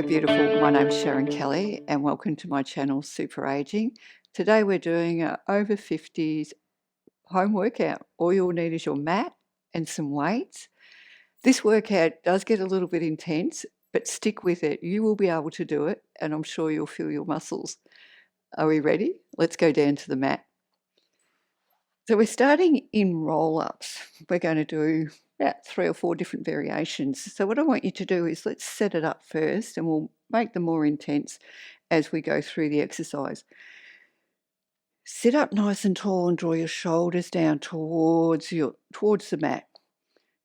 Hello beautiful, my name's Sharon Kelly and welcome to my channel Super Aging. Today we're doing an over 50s home workout. All you'll need is your mat and some weights. This workout does get a little bit intense, but stick with it. You will be able to do it and I'm sure you'll feel your muscles. Are we ready? Let's go down to the mat. So we're starting in roll-ups. We're going to do about 3 or 4 different variations. So what I want you to do is let's set it up first and we'll make them more intense as we go through the exercise. Sit up nice and tall and draw your shoulders down towards the mat.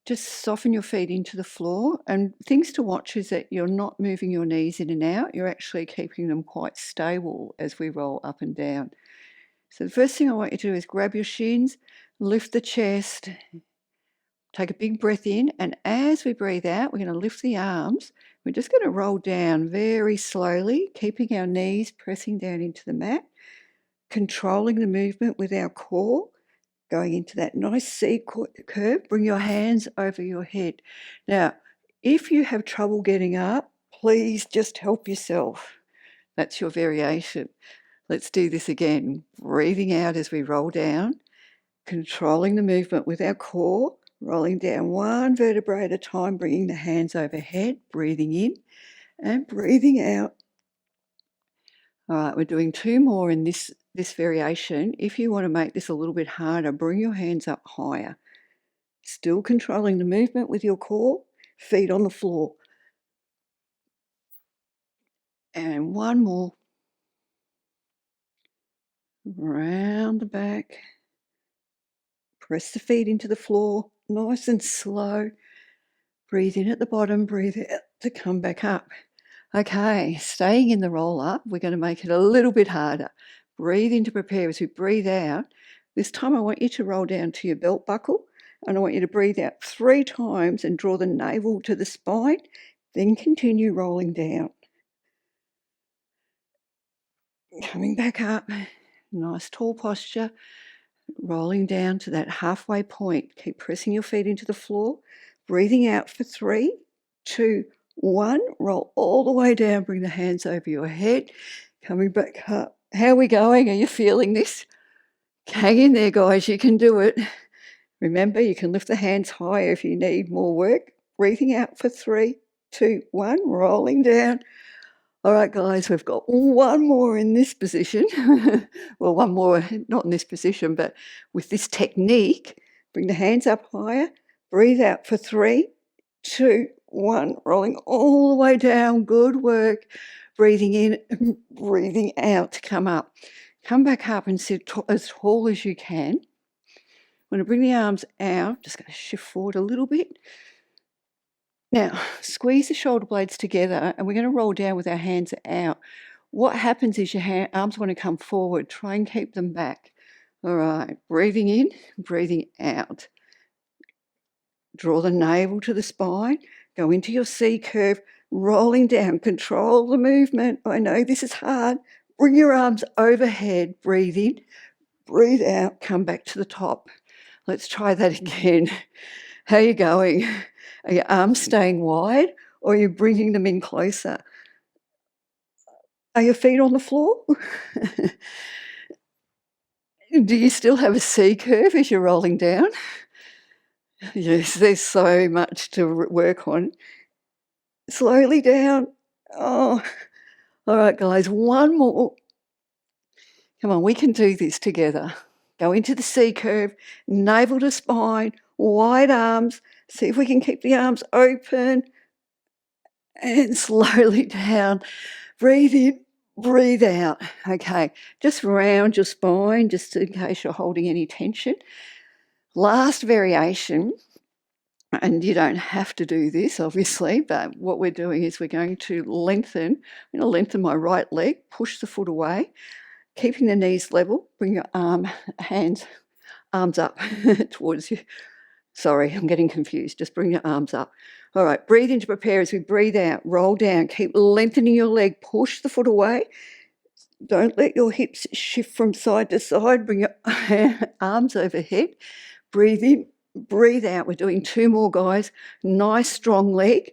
Just soften your feet into the floor, and things to watch is that you're not moving your knees in and out. You're actually keeping them quite stable as we roll up and down. So the first thing I want you to do is grab your shins, lift the chest, take a big breath in, and as we breathe out, we're going to lift the arms. We're just going to roll down very slowly, keeping our knees pressing down into the mat, controlling the movement with our core, going into that nice C curve. Bring your hands over your head. Now, if you have trouble getting up, please just help yourself. That's your variation. Let's do this again. Breathing out as we roll down, controlling the movement with our core, rolling down one vertebrae at a time, bringing the hands overhead, breathing in and breathing out. All right, we're doing 2 more in this variation. If you want to make this a little bit harder, bring your hands up higher. Still controlling the movement with your core, feet on the floor. And 1 more. Round the back. Press the feet into the floor, nice and slow. Breathe in at the bottom, breathe out to come back up. Okay, staying in the roll up, we're going to make it a little bit harder. Breathe in to prepare as we breathe out. This time I want you to roll down to your belt buckle, and I want you to breathe out 3 times and draw the navel to the spine, then continue rolling down. Coming back up, nice tall posture, rolling down to that halfway point. Keep pressing your feet into the floor, breathing out for 3, 2, 1. Roll all the way down, bring the hands over your head, coming back up. How are we going? Are you feeling this? Hang in there, guys, you can do it. Remember, you can lift the hands higher if you need more work. Breathing out for 3, 2, 1, rolling down. All right, guys, we've got 1 more in this position. Well, 1 more, not in this position, but with this technique. Bring the hands up higher. Breathe out for 3, 2, 1. Rolling all the way down. Good work. Breathing in and breathing out to come up. Come back up and sit as tall as you can. I'm going to bring the arms out. Just going to shift forward a little bit. Now, squeeze the shoulder blades together and we're going to roll down with our hands out. What happens is your arms want to come forward. Try and keep them back. All right, breathing in, breathing out. Draw the navel to the spine. Go into your C curve, rolling down. Control the movement. I know this is hard. Bring your arms overhead. Breathe in, breathe out. Come back to the top. Let's try that again. How are you going? Are your arms staying wide or are you bringing them in closer? Are your feet on the floor? Do you still have a C curve as you're rolling down? Yes, there's so much to work on. Slowly down. Oh, all right, guys, 1 more. Come on, we can do this together. Go into the C curve, navel to spine, wide arms. See if we can keep the arms open and slowly down. Breathe in, breathe out. Okay, just round your spine just in case you're holding any tension. Last variation, and you don't have to do this obviously, but what we're doing is we're going to lengthen. I'm going to lengthen my right leg, push the foot away, keeping the knees level. Bring your arms up towards you. Sorry, I'm getting confused. Just bring your arms up. All right, breathe in to prepare as we breathe out. Roll down. Keep lengthening your leg. Push the foot away. Don't let your hips shift from side to side. Bring your arms overhead. Breathe in, breathe out. We're doing 2 more, guys. Nice, strong leg.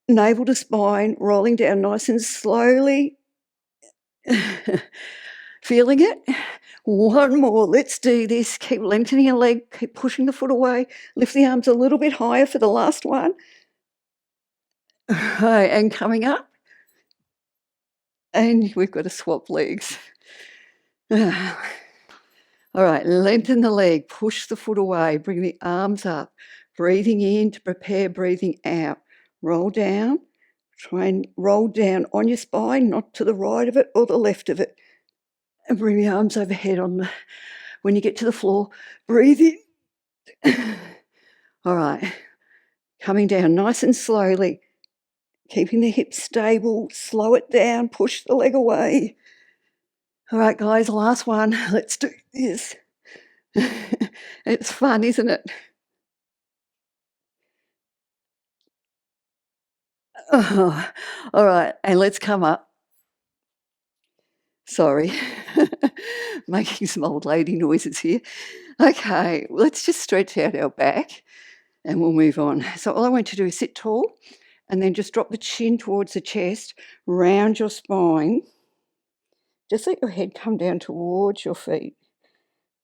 navel to spine, rolling down nice and slowly. Feeling it? One more. Let's do this. Keep lengthening your leg. Keep pushing the foot away. Lift the arms a little bit higher for the last one. Right, and coming up. And we've got to swap legs. All right, lengthen the leg. Push the foot away. Bring the arms up. Breathing in to prepare breathing out. Roll down. Try and roll down on your spine, not to the right of it or the left of it. And bring the arms overhead when you get to the floor. Breathe in. All right, coming down nice and slowly, keeping the hips stable. Slow it down, push the leg away. All right, guys, last one. Let's do this. It's fun, isn't it? Oh, all right, and let's come up. Sorry, making some old lady noises here. Okay, let's just stretch out our back and we'll move on. So all I want you to do is sit tall and then just drop the chin towards the chest, round your spine. Just let your head come down towards your feet.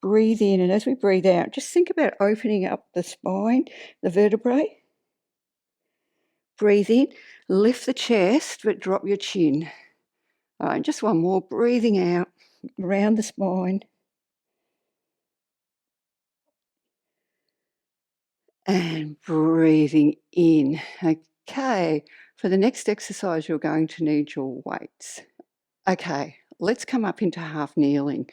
Breathe in, and as we breathe out, just think about opening up the spine, the vertebrae. Breathe in, lift the chest, but drop your chin. All right, just one more. Breathing out, around the spine. And breathing in. Okay, for the next exercise, you're going to need your weights. Okay, let's come up into half kneeling.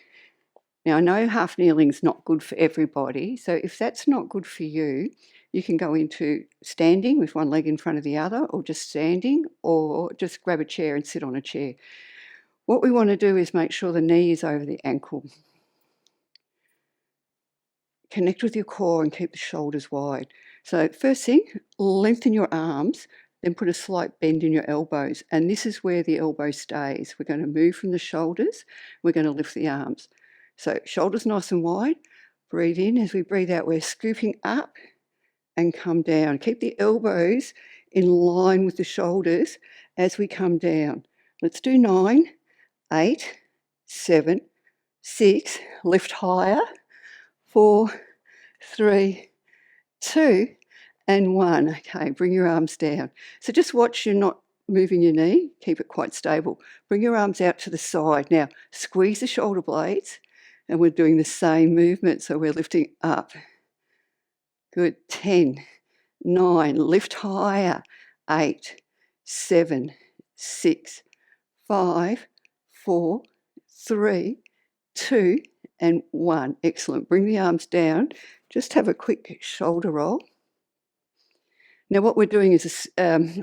Now, I know half kneeling is not good for everybody, so if that's not good for you, you can go into standing with one leg in front of the other, or just standing, or just grab a chair and sit on a chair. What we want to do is make sure the knee is over the ankle. Connect with your core and keep the shoulders wide. So first thing, lengthen your arms, then put a slight bend in your elbows, and this is where the elbow stays. We're going to move from the shoulders, we're going to lift the arms. So shoulders nice and wide, breathe in. As we breathe out, we're scooping up and come down. Keep the elbows in line with the shoulders as we come down. Let's do 9, 8, 7, 6, lift higher, 4, 3, 2, and 1. Okay, bring your arms down. So just watch you're not moving your knee. Keep it quite stable. Bring your arms out to the side. Now, squeeze the shoulder blades, and we're doing the same movement. So we're lifting up. Good. 10, 9, lift higher. 8, 7, 6, 5, 4, 3, 2, and 1. Excellent. Bring the arms down. Just have a quick shoulder roll. Now what we're doing is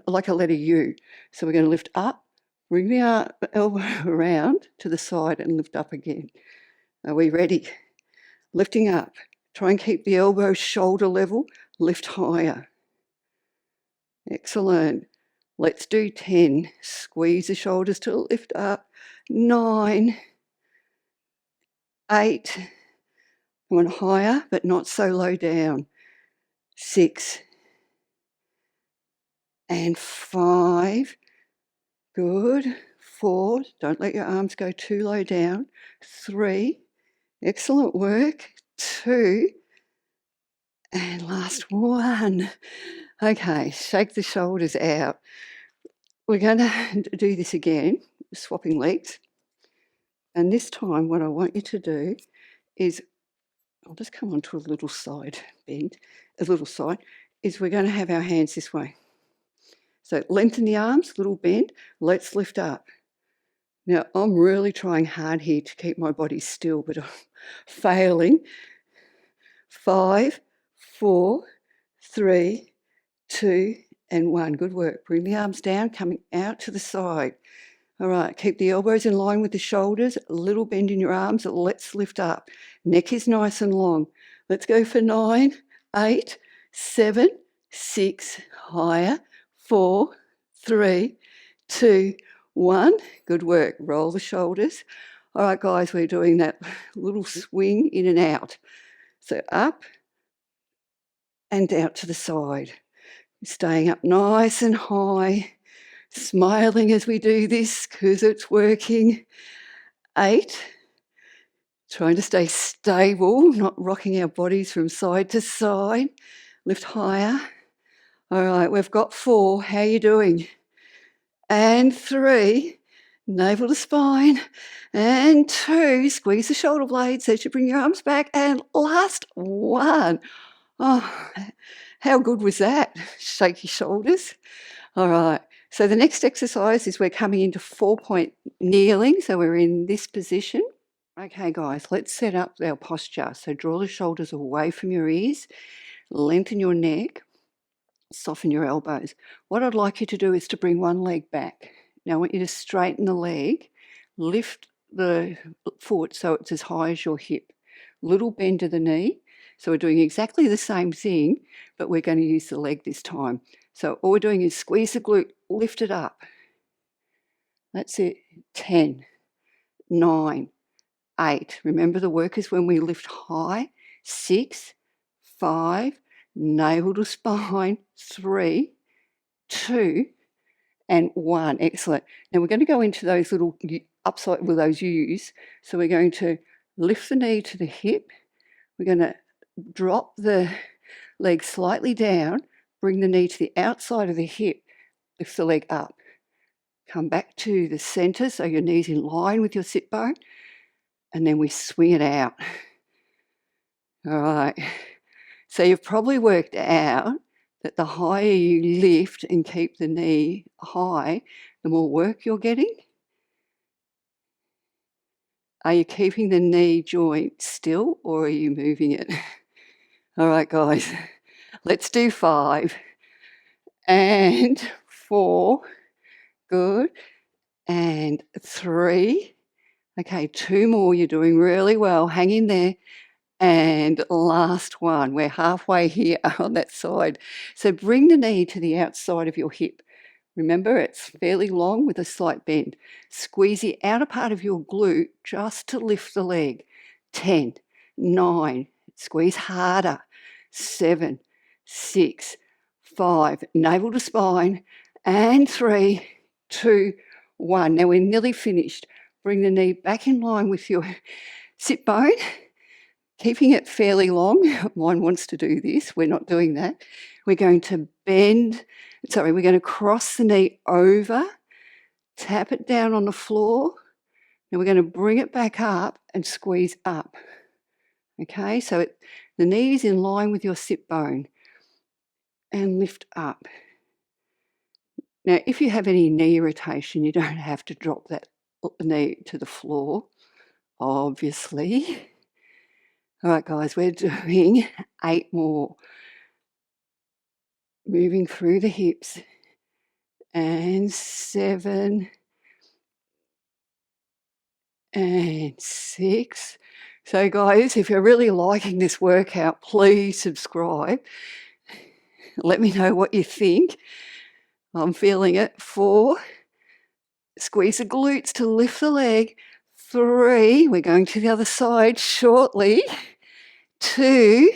like a letter U. So we're going to lift up, bring the elbow around to the side and lift up again. Are we ready? Lifting up. Try and keep the elbow shoulder level. Lift higher. Excellent. Let's do 10. Squeeze the shoulders to lift up. 9, 8. One higher, but not so low down. 6 and 5. Good. 4. Don't let your arms go too low down. 3. Excellent work. 2. And last 1. Okay, shake the shoulders out. We're going to do this again, swapping legs. And this time what I want you to do is, I'll just come onto a little side bend, is we're going to have our hands this way. So lengthen the arms, little bend, let's lift up. Now I'm really trying hard here to keep my body still, but I'm failing. 5, 4, 3, 2, and 1. Good work. Bring the arms down, coming out to the side. All right, keep the elbows in line with the shoulders, a little bend in your arms. Let's lift up. Neck is nice and long. Let's go for 9, 8, 7, 6, higher, 4, 3, 2, 1. Good work. Roll the shoulders. All right, guys, we're doing that little swing in and out. So up and out to the side. Staying up nice and high, smiling as we do this because it's working. 8. Trying to stay stable, not rocking our bodies from side to side. Lift higher. All right, we've got 4. How are you doing? And 3. Navel to spine. And 2. Squeeze the shoulder blades as you bring your arms back. And last 1. Oh, how good was that? Shake your shoulders. All right. So the next exercise is we're coming into 4-point kneeling. So we're in this position. Okay, guys, let's set up our posture. So draw the shoulders away from your ears, lengthen your neck, soften your elbows. What I'd like you to do is to bring one leg back. Now I want you to straighten the leg, lift the foot so it's as high as your hip. Little bend to the knee. So we're doing exactly the same thing, but we're going to use the leg this time. So all we're doing is squeeze the glute, lift it up. That's it. 10, 9, 8. Remember the work is when we lift high. 6, 5, navel to spine. 3, 2, and 1. Excellent. Now we're going to go into those little upside with those U's. So we're going to lift the knee to the hip. We're going to drop the leg slightly down, bring the knee to the outside of the hip, lift the leg up. Come back to the center so your knee's in line with your sit bone, and then we swing it out. All right. So you've probably worked out that the higher you lift and keep the knee high, the more work you're getting. Are you keeping the knee joint still or are you moving it? All right, guys, let's do 5 and 4. Good. And 3. Okay, 2 more. You're doing really well. Hang in there. And last one. We're halfway here on that side. So bring the knee to the outside of your hip. Remember, it's fairly long with a slight bend. Squeeze the outer part of your glute just to lift the leg. 10, 9, squeeze harder. 7, 6, 5, navel to spine. And 3, 2, 1. Now we're nearly finished. Bring the knee back in line with your sit bone, keeping it fairly long. Mine wants to do this. We're not doing that. We're going to we're going to cross the knee over, tap it down on the floor. Now we're going to bring it back up and squeeze up. Okay, so the knee is in line with your sit bone and lift up. Now, if you have any knee irritation, you don't have to drop that knee to the floor, obviously. All right, guys, we're doing 8 more. Moving through the hips. And 7. And 6. So, guys, if you're really liking this workout, please subscribe. Let me know what you think. I'm feeling it. 4. Squeeze the glutes to lift the leg. 3. We're going to the other side shortly. 2.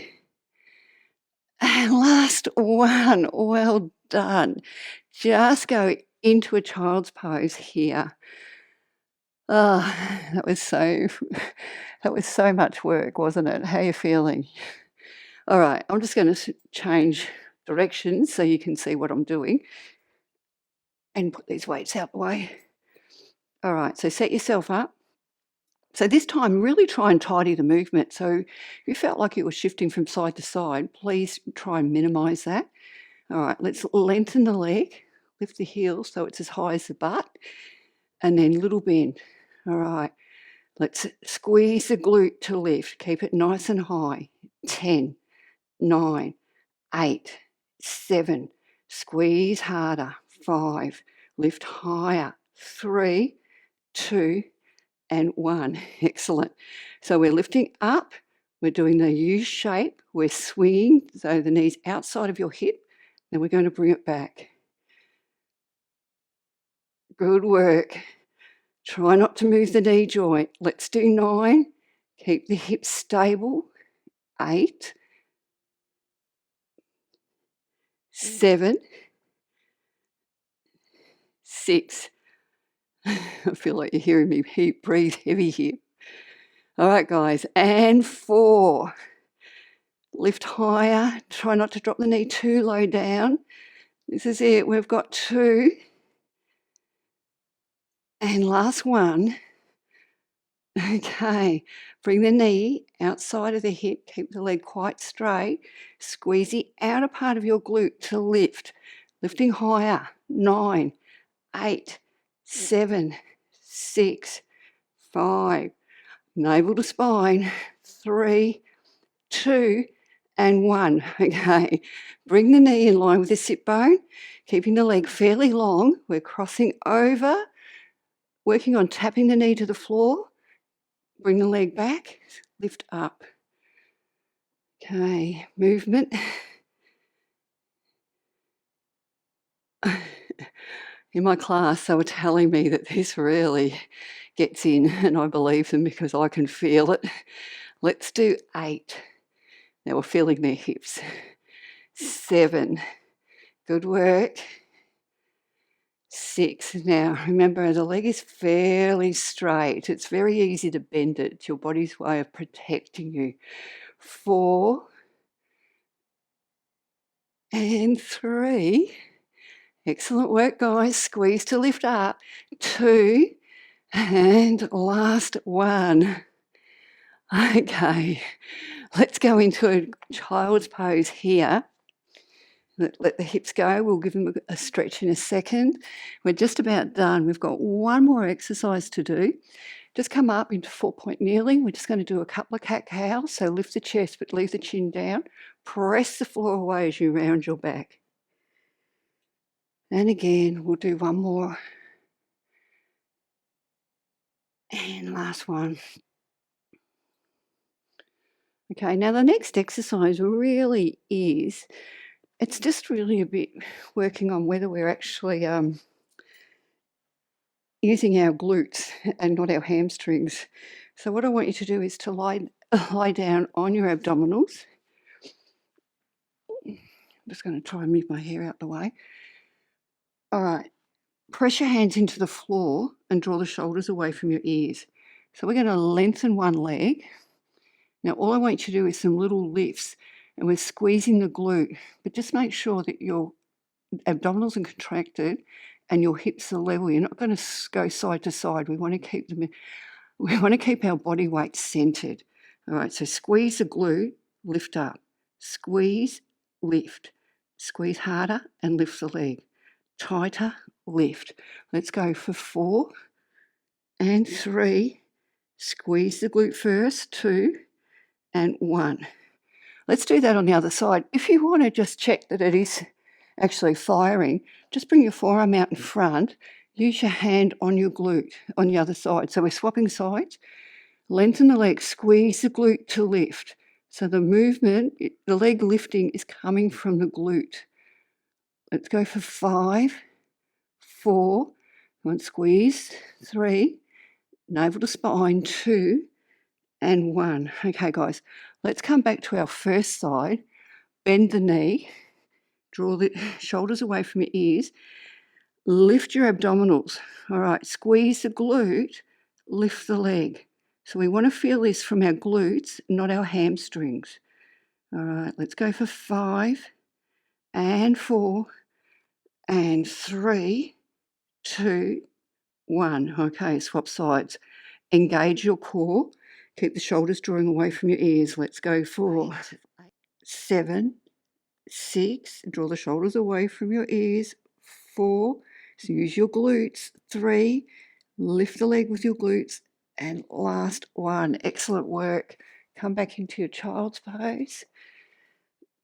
And last 1. Well done. Just go into a child's pose here. Oh, that was so much work, wasn't it? How are you feeling? All right, I'm just going to change directions so you can see what I'm doing and put these weights out the way. All right, so set yourself up. So this time, really try and tidy the movement. So if you felt like you were shifting from side to side, please try and minimize that. All right, let's lengthen the leg, lift the heel so it's as high as the butt, and then little bend. All right, let's squeeze the glute to lift. Keep it nice and high. 10, 9, 8, 7. Squeeze harder. 5. Lift higher. 3, 2, and 1. Excellent. So we're lifting up. We're doing the U shape. We're swinging, so the knee's outside of your hip. Then we're going to bring it back. Good work. Try not to move the knee joint. Let's do 9. Keep the hips stable. 8, 7, 6. I feel like you're hearing me breathe heavy here. All right, guys, and 4. Lift higher. Try not to drop the knee too low down. This is it. We've got 2. And last 1. Okay, bring the knee outside of the hip. Keep the leg quite straight. Squeeze the outer part of your glute to lift. Lifting higher. 9, 8, 7, 6, 5. Navel to spine. 3, 2, and 1. Okay, bring the knee in line with the sit bone, keeping the leg fairly long. We're crossing over, working on tapping the knee to the floor. Bring the leg back, lift up. Okay, movement. In my class, they were telling me that this really gets in, and I believe them because I can feel it. Let's do 8. Now we're feeling their hips. 7. Good work. 6. Now, remember, the leg is fairly straight. It's very easy to bend it. It's your body's way of protecting you. 4. And 3. Excellent work, guys. Squeeze to lift up. 2. And last 1. Okay, let's go into a child's pose here. Let the hips go. We'll give them a stretch in a second. We're just about done. We've got one more exercise to do. Just come up into 4-point kneeling. We're just going to do a couple of cat-cows. So lift the chest, but leave the chin down. Press the floor away as you round your back. And again, we'll do one more. And last one. Okay, now the next exercise really is, it's just really a bit working on whether we're actually using our glutes and not our hamstrings. So what I want you to do is to lie down on your abdominals. I'm just going to try and move my hair out the way. All right, press your hands into the floor and draw the shoulders away from your ears. So we're going to lengthen one leg. Now all I want you to do is some little lifts, and we're squeezing the glute, but just make sure that your abdominals are contracted and your hips are level. You're not going to go side to side. We want to keep our body weight centered. All right, so squeeze the glute, lift up. Squeeze, lift. Squeeze harder and lift the leg. Tighter, lift. Let's go for 4 and 3. Squeeze the glute first, 2 and 1. Let's do that on the other side. If you want to just check that it is actually firing, just bring your forearm out in front. Use your hand on your glute on the other side. So we're swapping sides. Lengthen the leg, squeeze the glute to lift. So the movement, the leg lifting is coming from the glute. Let's go for 5, 4, and squeeze, 3, navel to spine, 2, and 1. Okay, guys, let's come back to our first side. Bend the knee, draw the shoulders away from your ears, lift your abdominals. All right, squeeze the glute, lift the leg. So we want to feel this from our glutes, not our hamstrings. All right, let's go for 5 and 4 and 3, 2, 1. Okay, swap sides. Engage your core. Keep the shoulders drawing away from your ears. Let's go for 7, 6. Draw the shoulders away from your ears. 4. So use your glutes. 3. Lift the leg with your glutes. And last 1. Excellent work. Come back into your child's pose.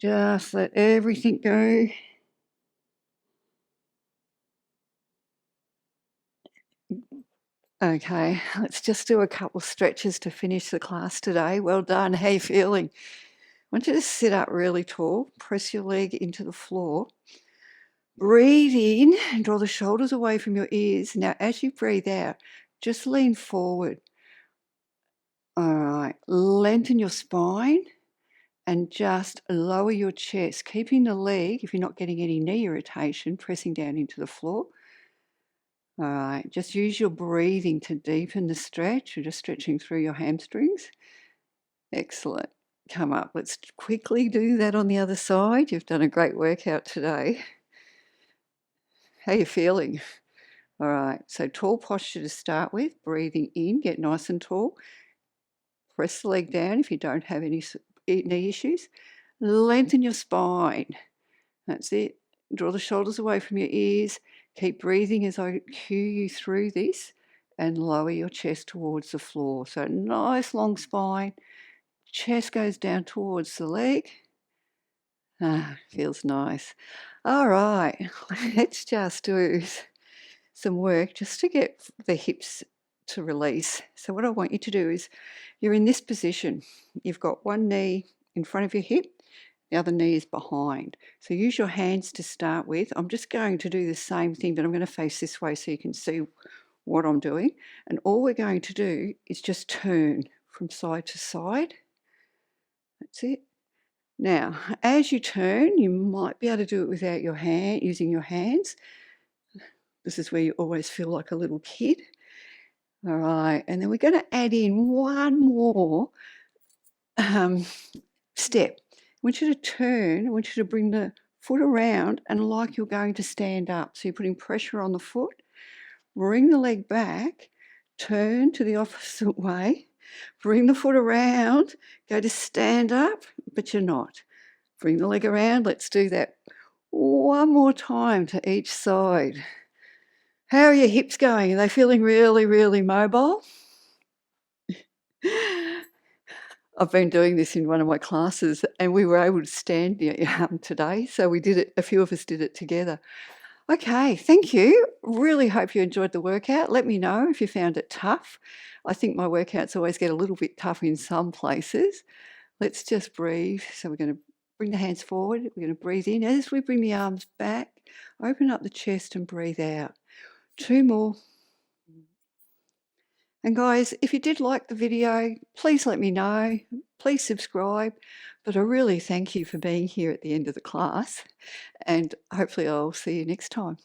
Just let everything go. Okay, let's just do a couple of stretches to finish the class today. Well done. How are you feeling? I want you to sit up really tall. Press your leg into the floor. Breathe in and draw the shoulders away from your ears. Now, as you breathe out, just lean forward. All right, lengthen your spine and just lower your chest, keeping the leg, if you're not getting any knee irritation, pressing down into the floor. All right, just use your breathing to deepen the stretch. You're just stretching through your hamstrings. Excellent. Come up. Let's quickly do that on the other side. You've done a great workout today. How are you feeling? All right, so tall posture to start with. Breathing in, get nice and tall. Press the leg down if you don't have any knee issues. Lengthen your spine. That's it. Draw the shoulders away from your ears. Keep breathing as I cue you through this, and lower your chest towards the floor. So nice long spine. Chest goes down towards the leg. Feels nice. All right, let's just do some work just to get the hips to release. So what I want you to do is, you're in this position. You've got one knee in front of your hip, the other knee is behind. So use your hands to start with. I'm just going to do the same thing, but I'm going to face this way so you can see what I'm doing. And all we're going to do is just turn from side to side. That's it. Now, as you turn, you might be able to do it without your hand, using your hands. This is where you always feel like a little kid. All right, and then we're going to add in one more step. I want you to turn, I want you to bring the foot around and like you're going to stand up. So you're putting pressure on the foot, bring the leg back, turn to the opposite way, bring the foot around, go to stand up, but you're not. Bring the leg around, let's do that one more time to each side. How are your hips going? Are they feeling really, really mobile? I've been doing this in one of my classes and we were able to stand today. So we did it, a few of us did it together. Okay, thank you. Really hope you enjoyed the workout. Let me know if you found it tough. I think my workouts always get a little bit tough in some places. Let's just breathe. So we're going to bring the hands forward. We're going to breathe in. As we bring the arms back, open up the chest and breathe out. 2 more. And guys, if you did like the video, please let me know. Please subscribe. But I really thank you for being here at the end of the class. And hopefully I'll see you next time.